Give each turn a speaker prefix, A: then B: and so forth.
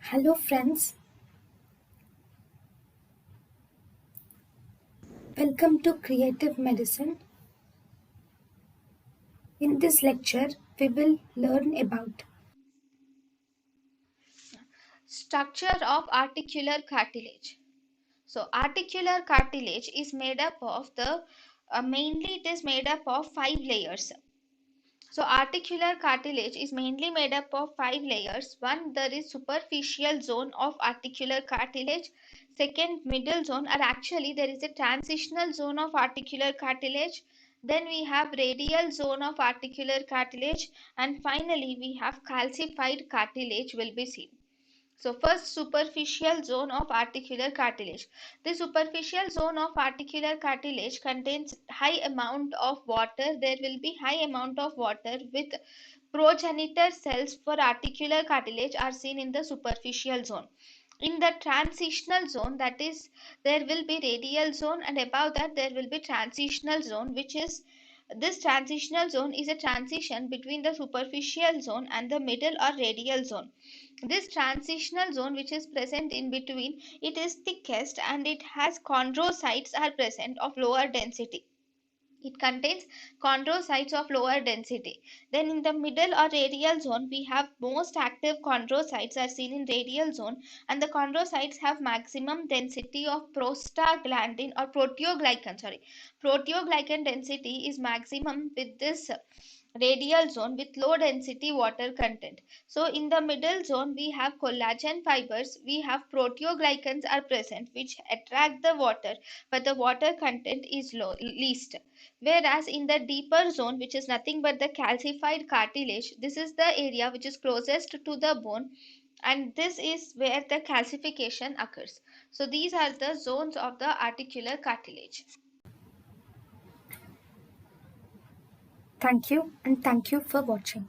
A: Hello friends, welcome to Creative Medicine. In this lecture, we will learn about
B: Structure of articular cartilage. So articular cartilage is made up of mainly it is made up of five layers. So articular cartilage is mainly made up of five layers. One, there is superficial zone of articular cartilage. Second, middle zone, or actually there is a transitional zone of articular cartilage. Then we have radial zone of articular cartilage, and finally we have calcified cartilage will be seen. So first, superficial zone of articular cartilage. The superficial zone of articular cartilage contains high amount of water. There will be high amount of water with progenitor cells for articular cartilage are seen in the superficial zone. In the transitional zone, that is, there will be radial zone, and above that there will be transitional zone, which is this transitional zone is a transition between the superficial zone and the middle or radial zone. This transitional zone which is present in between, it is thickest and it has chondrocytes are present of lower density. It contains chondrocytes of lower density. Then in the middle or radial zone, we have most active chondrocytes are seen in radial zone, and the chondrocytes have maximum density of prostaglandin or proteoglycan. Sorry, proteoglycan density is maximum with this radial zone with low density water content. So in the middle zone we have collagen fibers, we have proteoglycans are present which attract the water, but the water content is least. Whereas in the deeper zone, which is nothing but the calcified cartilage, this is the area which is closest to the bone, and this is where the calcification occurs. So these are the zones of the articular cartilage.
A: thank you and thank you for watching.